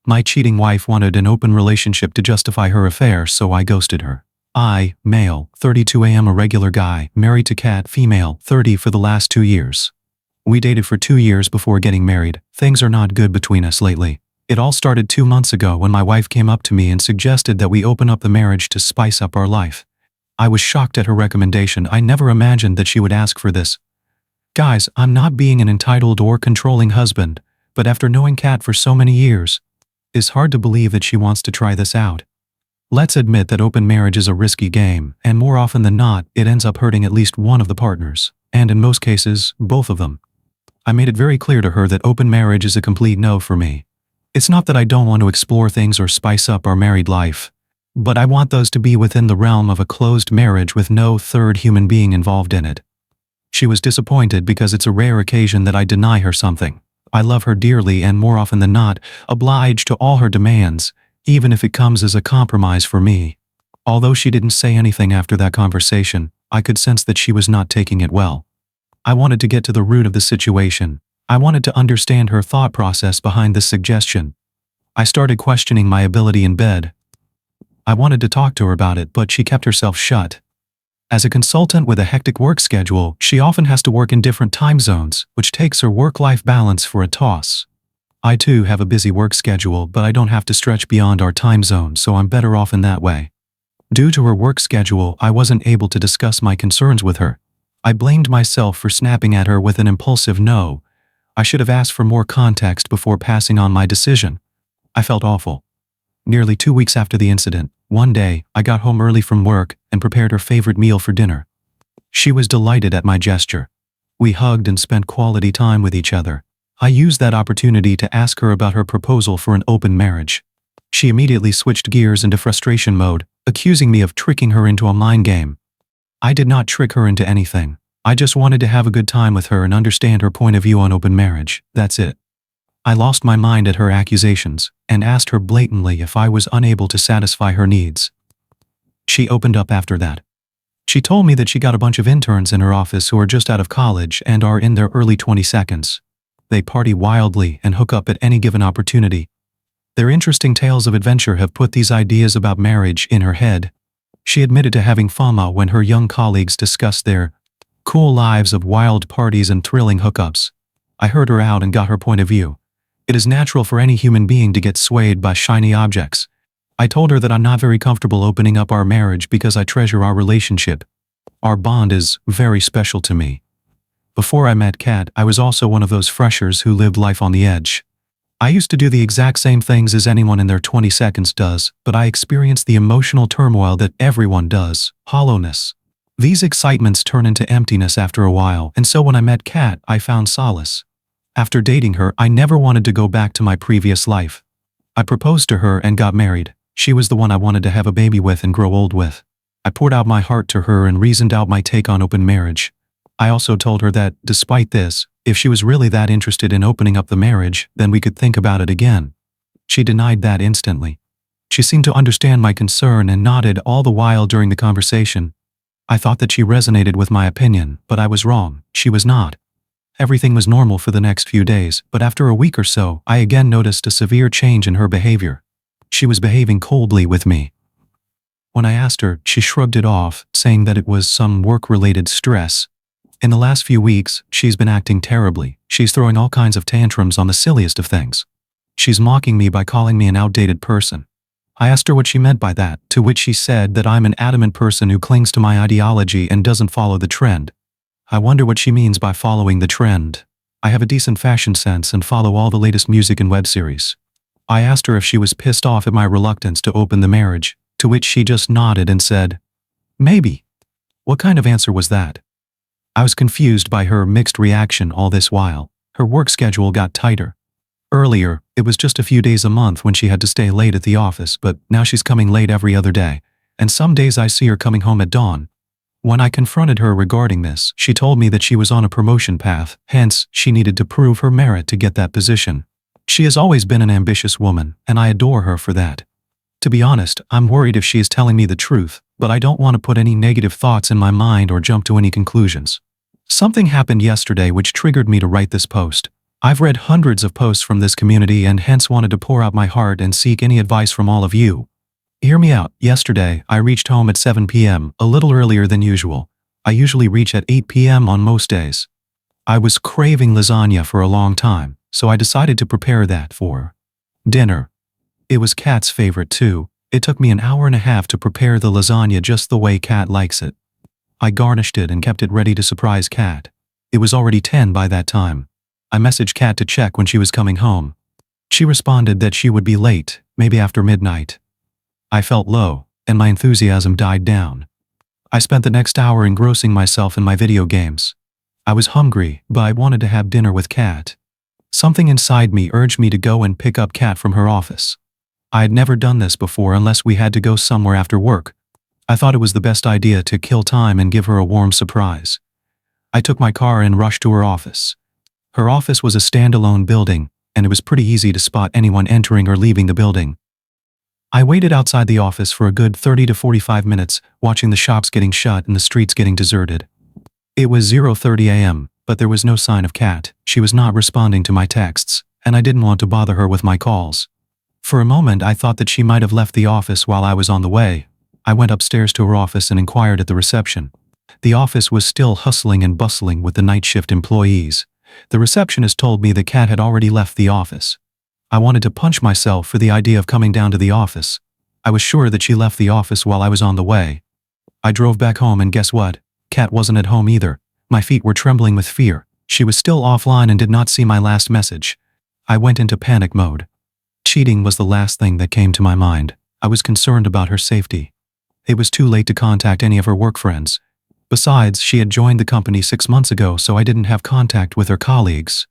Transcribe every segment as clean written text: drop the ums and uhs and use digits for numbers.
My cheating wife wanted an open relationship to justify her affair, so I ghosted her. I, male, 32 am a regular guy, married to Kat, female, 30 for the last 2 years. We dated for 2 years before getting married. Things are not good between us lately. It all started 2 months ago when my wife came up to me and suggested that we open up the marriage to spice up our life. I was shocked at her recommendation. I never imagined that she would ask for this. Guys, I'm not being an entitled or controlling husband, but after knowing Kat for so many years, it's hard to believe that she wants to try this out. Let's admit that open marriage is a risky game, and more often than not, it ends up hurting at least one of the partners, and in most cases, both of them. I made it very clear to her that open marriage is a complete no for me. It's not that I don't want to explore things or spice up our married life, but I want those to be within the realm of a closed marriage with no third human being involved in it. She was disappointed because it's a rare occasion that I deny her something. I love her dearly and more often than not, oblige to all her demands, even if it comes as a compromise for me. Although she didn't say anything after that conversation, I could sense that she was not taking it well. I wanted to get to the root of the situation. I wanted to understand her thought process behind this suggestion. I started questioning my ability in bed. I wanted to talk to her about it, but she kept herself shut. As a consultant with a hectic work schedule, she often has to work in different time zones, which takes her work-life balance for a toss. I too have a busy work schedule, but I don't have to stretch beyond our time zone, so I'm better off in that way. Due to her work schedule, I wasn't able to discuss my concerns with her. I blamed myself for snapping at her with an impulsive no. I should have asked for more context before passing on my decision. I felt awful. Nearly 2 weeks after the incident, one day, I got home early from work and prepared her favorite meal for dinner. She was delighted at my gesture. We hugged and spent quality time with each other. I used that opportunity to ask her about her proposal for an open marriage. She immediately switched gears into frustration mode, accusing me of tricking her into a mind game. I did not trick her into anything. I just wanted to have a good time with her and understand her point of view on open marriage. That's it. I lost my mind at her accusations and asked her blatantly if I was unable to satisfy her needs. She opened up after that. She told me that she got a bunch of interns in her office who are just out of college and are in their early 22nd. They party wildly and hook up at any given opportunity. Their interesting tales of adventure have put these ideas about marriage in her head. She admitted to having FOMO when her young colleagues discussed their cool lives of wild parties and thrilling hookups. I heard her out and got her point of view. It is natural for any human being to get swayed by shiny objects. I told her that I'm not very comfortable opening up our marriage because I treasure our relationship. Our bond is very special to me. Before I met Kat, I was also one of those freshers who lived life on the edge. I used to do the exact same things as anyone in their 22nd does, but I experienced the emotional turmoil that everyone does, hollowness. These excitements turn into emptiness after a while, and so when I met Kat, I found solace. After dating her, I never wanted to go back to my previous life. I proposed to her and got married. She was the one I wanted to have a baby with and grow old with. I poured out my heart to her and reasoned out my take on open marriage. I also told her that, despite this, if she was really that interested in opening up the marriage, then we could think about it again. She denied that instantly. She seemed to understand my concern and nodded all the while during the conversation. I thought that she resonated with my opinion, but I was wrong. She was not. Everything was normal for the next few days, but after a week or so, I again noticed a severe change in her behavior. She was behaving coldly with me. When I asked her, she shrugged it off, saying that it was some work-related stress. In the last few weeks, she's been acting terribly. She's throwing all kinds of tantrums on the silliest of things. She's mocking me by calling me an outdated person. I asked her what she meant by that, to which she said that I'm an adamant person who clings to my ideology and doesn't follow the trend. I wonder what she means by following the trend. I have a decent fashion sense and follow all the latest music and web series. I asked her if she was pissed off at my reluctance to open the marriage, to which she just nodded and said, "Maybe." What kind of answer was that? I was confused by her mixed reaction all this while. Her work schedule got tighter. Earlier, it was just a few days a month when she had to stay late at the office, but now she's coming late every other day, and some days I see her coming home at dawn. When I confronted her regarding this, she told me that she was on a promotion path, hence, she needed to prove her merit to get that position. She has always been an ambitious woman, and I adore her for that. To be honest, I'm worried if she is telling me the truth, but I don't want to put any negative thoughts in my mind or jump to any conclusions. Something happened yesterday which triggered me to write this post. I've read hundreds of posts from this community and hence wanted to pour out my heart and seek any advice from all of you. Hear me out. Yesterday, I reached home at 7 p.m., a little earlier than usual. I usually reach at 8 p.m. on most days. I was craving lasagna for a long time, so I decided to prepare that for dinner. It was Kat's favorite too. It took me an hour and a half to prepare the lasagna just the way Kat likes it. I garnished it and kept it ready to surprise Kat. It was already 10 by that time. I messaged Kat to check when she was coming home. She responded that she would be late, maybe after midnight. I felt low, and my enthusiasm died down. I spent the next hour engrossing myself in my video games. I was hungry, but I wanted to have dinner with Kat. Something inside me urged me to go and pick up Kat from her office. I had never done this before unless we had to go somewhere after work. I thought it was the best idea to kill time and give her a warm surprise. I took my car and rushed to her office. Her office was a standalone building, and it was pretty easy to spot anyone entering or leaving the building. I waited outside the office for a good 30 to 45 minutes, watching the shops getting shut and the streets getting deserted. It was 0:30 a.m., but there was no sign of Kat. She was not responding to my texts, and I didn't want to bother her with my calls. For a moment, I thought that she might have left the office while I was on the way. I went upstairs to her office and inquired at the reception. The office was still hustling and bustling with the night shift employees. The receptionist told me that Kat had already left the office. I wanted to punch myself for the idea of coming down to the office. I was sure that she left the office while I was on the way. I drove back home and guess what? Kat wasn't at home either. My feet were trembling with fear. She was still offline and did not see my last message. I went into panic mode. Cheating was the last thing that came to my mind. I was concerned about her safety. It was too late to contact any of her work friends. Besides, she had joined the company 6 months ago, so I didn't have contact with her colleagues.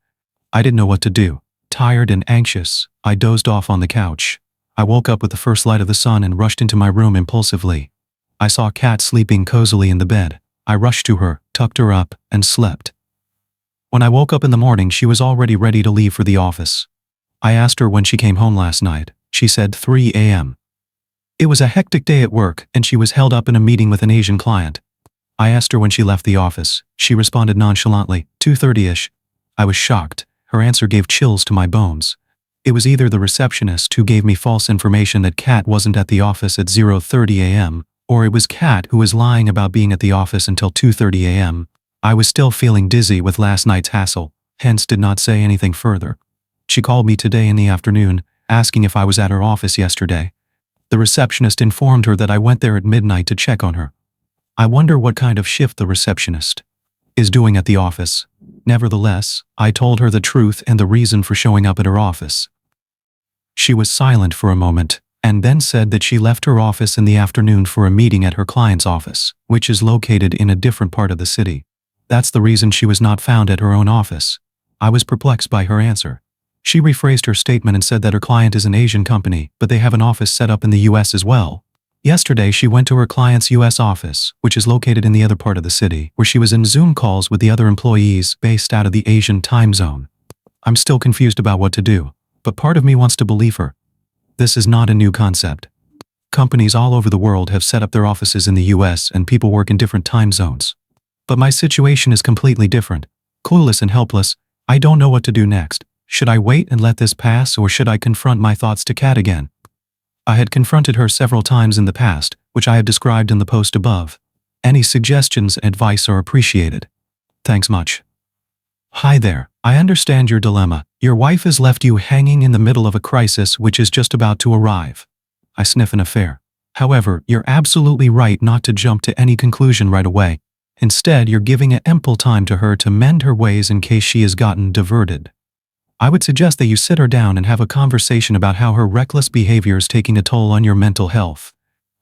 I didn't know what to do. Tired and anxious, I dozed off on the couch. I woke up with the first light of the sun and rushed into my room impulsively. I saw Kat sleeping cozily in the bed. I rushed to her, tucked her up, and slept. When I woke up in the morning, she was already ready to leave for the office. I asked her when she came home last night. She said 3 a.m. It was a hectic day at work, and she was held up in a meeting with an Asian client. I asked her when she left the office. She responded nonchalantly, 2:30-ish. I was shocked. Her answer gave chills to my bones. It was either the receptionist who gave me false information that Kat wasn't at the office at 0:30 a.m., or it was Kat who was lying about being at the office until 2:30 a.m. I was still feeling dizzy with last night's hassle, hence did not say anything further. She called me today in the afternoon, asking if I was at her office yesterday. The receptionist informed her that I went there at midnight to check on her. I wonder what kind of shift the receptionist is doing at the office. Nevertheless, I told her the truth and the reason for showing up at her office. She was silent for a moment, and then said that she left her office in the afternoon for a meeting at her client's office, which is located in a different part of the city. That's the reason she was not found at her own office. I was perplexed by her answer. She rephrased her statement and said that her client is an Asian company, but they have an office set up in the US as well. Yesterday, she went to her client's US office, which is located in the other part of the city, where she was in Zoom calls with the other employees based out of the Asian time zone. I'm still confused about what to do, but part of me wants to believe her. This is not a new concept. Companies all over the world have set up their offices in the US and people work in different time zones. But my situation is completely different. Clueless and helpless, I don't know what to do next. Should I wait and let this pass, or should I confront my thoughts to Kat again? I had confronted her several times in the past, which I have described in the post above. Any suggestions and advice are appreciated. Thanks much. Hi there, I understand your dilemma. Your wife has left you hanging in the middle of a crisis which is just about to arrive. I sniff an affair. However, you're absolutely right not to jump to any conclusion right away. Instead, you're giving ample time to her to mend her ways in case she has gotten diverted. I would suggest that you sit her down and have a conversation about how her reckless behavior is taking a toll on your mental health.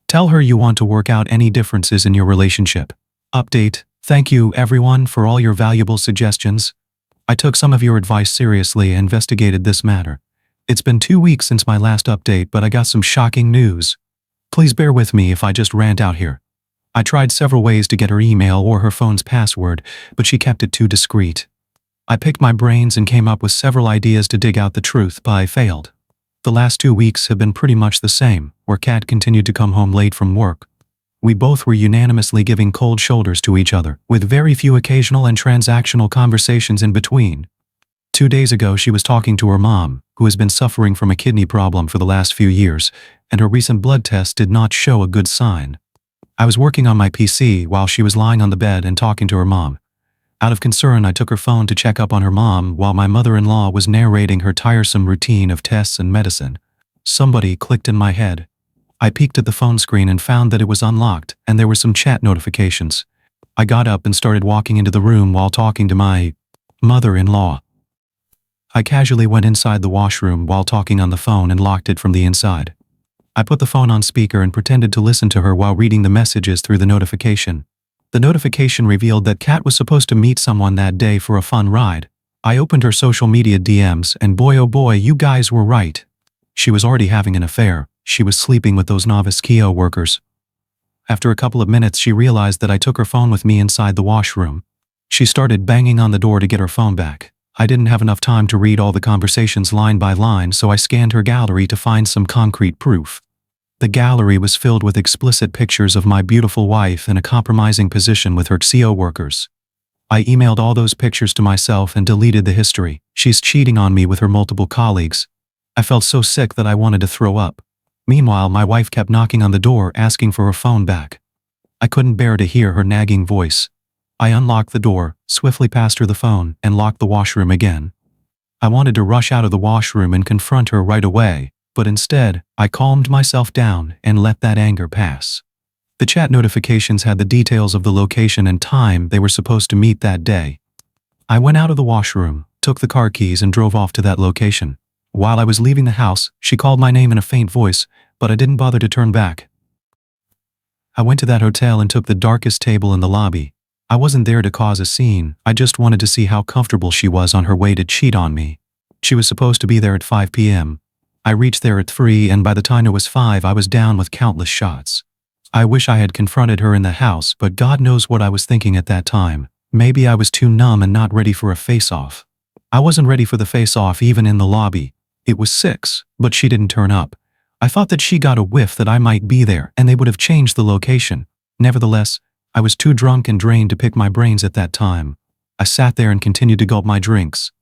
Tell her you want to work out any differences in your relationship. Update: thank you, everyone, for all your valuable suggestions. I took some of your advice seriously and investigated this matter. It's been 2 weeks since my last update, but I got some shocking news. Please bear with me if I just rant out here. I tried several ways to get her email or her phone's password, but she kept it too discreet. I picked my brains and came up with several ideas to dig out the truth, but I failed. The last 2 weeks have been pretty much the same, where Kat continued to come home late from work. We both were unanimously giving cold shoulders to each other, with very few occasional and transactional conversations in between. 2 days ago she was talking to her mom, who has been suffering from a kidney problem for the last few years, and her recent blood test did not show a good sign. I was working on my PC while she was lying on the bed and talking to her mom. Out of concern, I took her phone to check up on her mom while my mother-in-law was narrating her tiresome routine of tests and medicine. Somebody clicked in my head. I peeked at the phone screen and found that it was unlocked and there were some chat notifications. I got up and started walking into the room while talking to my mother-in-law. I casually went inside the washroom while talking on the phone and locked it from the inside. I put the phone on speaker and pretended to listen to her while reading the messages through the notification. The notification revealed that Kat was supposed to meet someone that day for a fun ride. I opened her social media DMs and boy oh boy, you guys were right. She was already having an affair. She was sleeping with those novice Kio workers. After a couple of minutes, she realized that I took her phone with me inside the washroom. She started banging on the door to get her phone back. I didn't have enough time to read all the conversations line by line, so I scanned her gallery to find some concrete proof. The gallery was filled with explicit pictures of my beautiful wife in a compromising position with her CO workers. I emailed all those pictures to myself and deleted the history. She's cheating on me with her multiple colleagues. I felt so sick that I wanted to throw up. Meanwhile, my wife kept knocking on the door asking for her phone back. I couldn't bear to hear her nagging voice. I unlocked the door, swiftly passed her the phone, and locked the washroom again. I wanted to rush out of the washroom and confront her right away, but instead, I calmed myself down and let that anger pass. The chat notifications had the details of the location and time they were supposed to meet that day. I went out of the washroom, took the car keys and drove off to that location. While I was leaving the house, she called my name in a faint voice, but I didn't bother to turn back. I went to that hotel and took the darkest table in the lobby. I wasn't there to cause a scene, I just wanted to see how comfortable she was on her way to cheat on me. She was supposed to be there at 5 p.m. I reached there at 3 and by the time it was 5 I was down with countless shots. I wish I had confronted her in the house, but God knows what I was thinking at that time. Maybe I was too numb and not ready for a face-off. I wasn't ready for the face-off even in the lobby. It was 6, but she didn't turn up. I thought that she got a whiff that I might be there and they would have changed the location. Nevertheless, I was too drunk and drained to pick my brains at that time. I sat there and continued to gulp my drinks.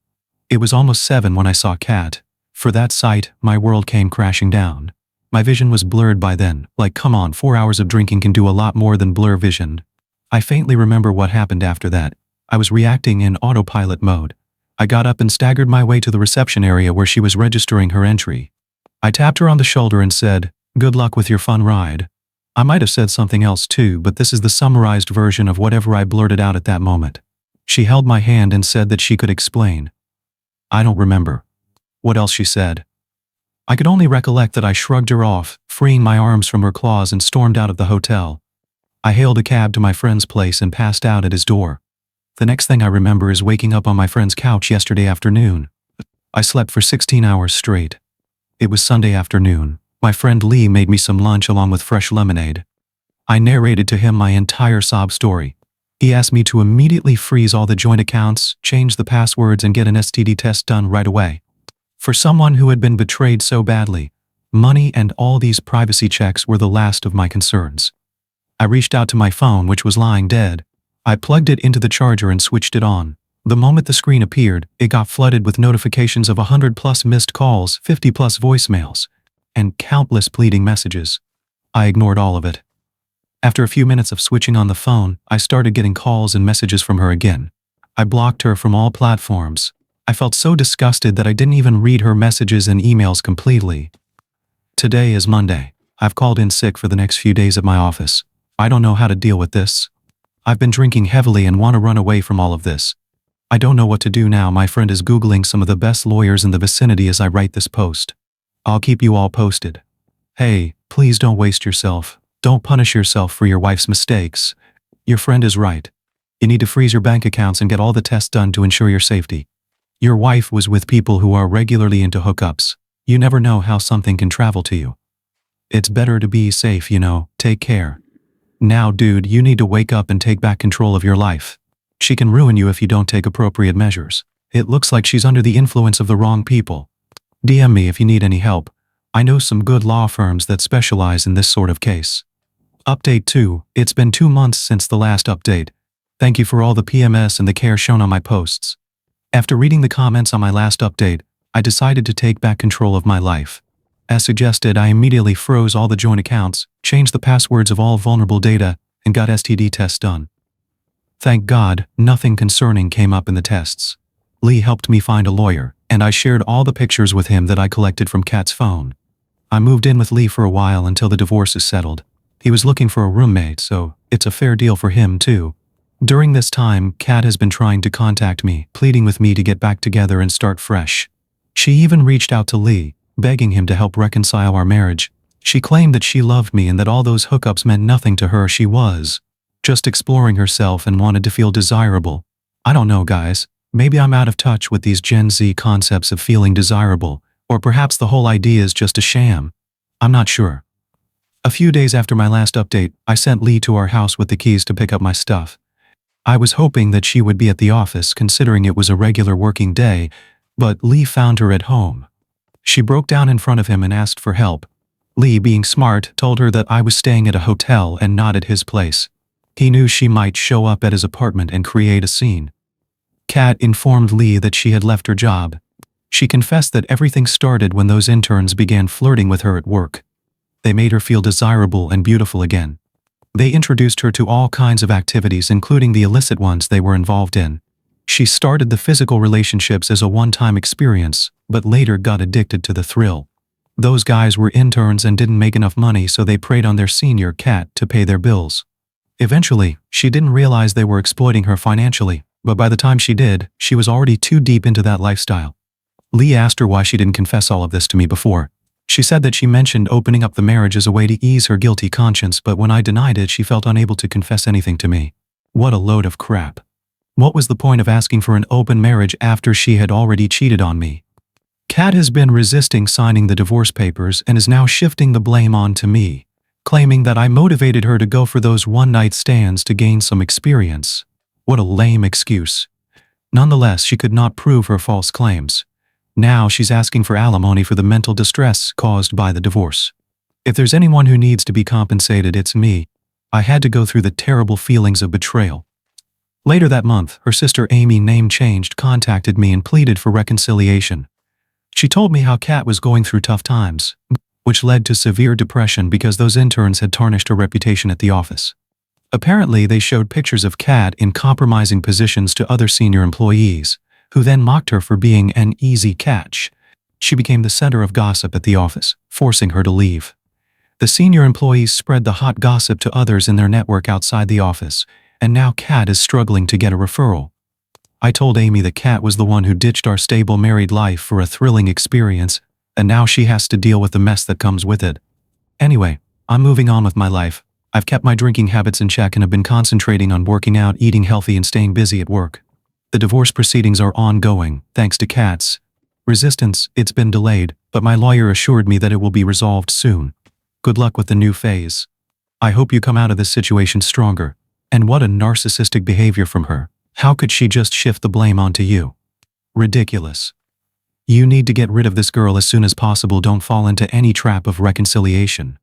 It was almost 7 when I saw Kat. For that sight, my world came crashing down. My vision was blurred by then. Like, come on, 4 hours of drinking can do a lot more than blur vision. I faintly remember what happened after that. I was reacting in autopilot mode. I got up and staggered my way to the reception area where she was registering her entry. I tapped her on the shoulder and said, "Good luck with your fun ride." I might have said something else too, but this is the summarized version of whatever I blurted out at that moment. She held my hand and said that she could explain. I don't remember what else she said. I could only recollect that I shrugged her off, freeing my arms from her claws and stormed out of the hotel. I hailed a cab to my friend's place and passed out at his door. The next thing I remember is waking up on my friend's couch yesterday afternoon. I slept for 16 hours straight. It was Sunday afternoon. My friend Lee made me some lunch along with fresh lemonade. I narrated to him my entire sob story. He asked me to immediately freeze all the joint accounts, change the passwords, and get an STD test done right away. For someone who had been betrayed so badly, money and all these privacy checks were the last of my concerns. I reached out to my phone, which was lying dead. I plugged it into the charger and switched it on. The moment the screen appeared, it got flooded with notifications of 100+ missed calls, 50+ voicemails, and countless pleading messages. I ignored all of it. After a few minutes of switching on the phone, I started getting calls and messages from her again. I blocked her from all platforms. I felt so disgusted that I didn't even read her messages and emails completely. Today is Monday. I've called in sick for the next few days at my office. I don't know how to deal with this. I've been drinking heavily and want to run away from all of this. I don't know what to do now. My friend is Googling some of the best lawyers in the vicinity as I write this post. I'll keep you all posted. Hey, please don't waste yourself. Don't punish yourself for your wife's mistakes. Your friend is right. You need to freeze your bank accounts and get all the tests done to ensure your safety. Your wife was with people who are regularly into hookups. You never know how something can travel to you. It's better to be safe, you know. Take care. Now, dude, you need to wake up and take back control of your life. She can ruin you if you don't take appropriate measures. It looks like she's under the influence of the wrong people. DM me if you need any help. I know some good law firms that specialize in this sort of case. Update 2. It's been 2 months since the last update. Thank you for all the PMS and the care shown on my posts. After reading the comments on my last update, I decided to take back control of my life. As suggested, I immediately froze all the joint accounts, changed the passwords of all vulnerable data, and got STD tests done. Thank God, nothing concerning came up in the tests. Lee helped me find a lawyer, and I shared all the pictures with him that I collected from Kat's phone. I moved in with Lee for a while until the divorce is settled. He was looking for a roommate, so it's a fair deal for him too. During this time, Kat has been trying to contact me, pleading with me to get back together and start fresh. She even reached out to Lee, begging him to help reconcile our marriage. She claimed that she loved me and that all those hookups meant nothing to her. She was just exploring herself and wanted to feel desirable. I don't know, guys. Maybe I'm out of touch with these Gen Z concepts of feeling desirable, or perhaps the whole idea is just a sham. I'm not sure. A few days after my last update, I sent Lee to our house with the keys to pick up my stuff. I was hoping that she would be at the office, considering it was a regular working day, but Lee found her at home. She broke down in front of him and asked for help. Lee, being smart, told her that I was staying at a hotel and not at his place. He knew she might show up at his apartment and create a scene. Kat informed Lee that she had left her job. She confessed that everything started when those interns began flirting with her at work. They made her feel desirable and beautiful again. They introduced her to all kinds of activities, including the illicit ones they were involved in. She started the physical relationships as a one-time experience, but later got addicted to the thrill. Those guys were interns and didn't make enough money, so they preyed on their senior, Kat, to pay their bills. Eventually, she didn't realize they were exploiting her financially, but by the time she did, she was already too deep into that lifestyle. Lee asked her why she didn't confess all of this to me before. She said that she mentioned opening up the marriage as a way to ease her guilty conscience, but when I denied it, she felt unable to confess anything to me. What a load of crap. What was the point of asking for an open marriage after she had already cheated on me? Kat has been resisting signing the divorce papers and is now shifting the blame on to me, claiming that I motivated her to go for those one-night stands to gain some experience. What a lame excuse. Nonetheless, she could not prove her false claims. Now she's asking for alimony for the mental distress caused by the divorce. If there's anyone who needs to be compensated, it's me. I had to go through the terrible feelings of betrayal. Later that month, her sister Amy, name changed, contacted me and pleaded for reconciliation. She told me how Kat was going through tough times, which led to severe depression because those interns had tarnished her reputation at the office. Apparently, they showed pictures of Kat in compromising positions to other senior employees, who then mocked her for being an easy catch. She became the center of gossip at the office, forcing her to leave. The senior employees spread the hot gossip to others in their network outside the office, and now Kat is struggling to get a referral. I told Amy that Kat was the one who ditched our stable married life for a thrilling experience, and now she has to deal with the mess that comes with it. Anyway, I'm moving on with my life. I've kept my drinking habits in check and have been concentrating on working out, eating healthy, and staying busy at work. The divorce proceedings are ongoing, thanks to Kat's resistance. It's been delayed, but my lawyer assured me that it will be resolved soon. Good luck with the new phase. I hope you come out of this situation stronger. And what a narcissistic behavior from her. How could she just shift the blame onto you? Ridiculous. You need to get rid of this girl as soon as possible. Don't fall into any trap of reconciliation.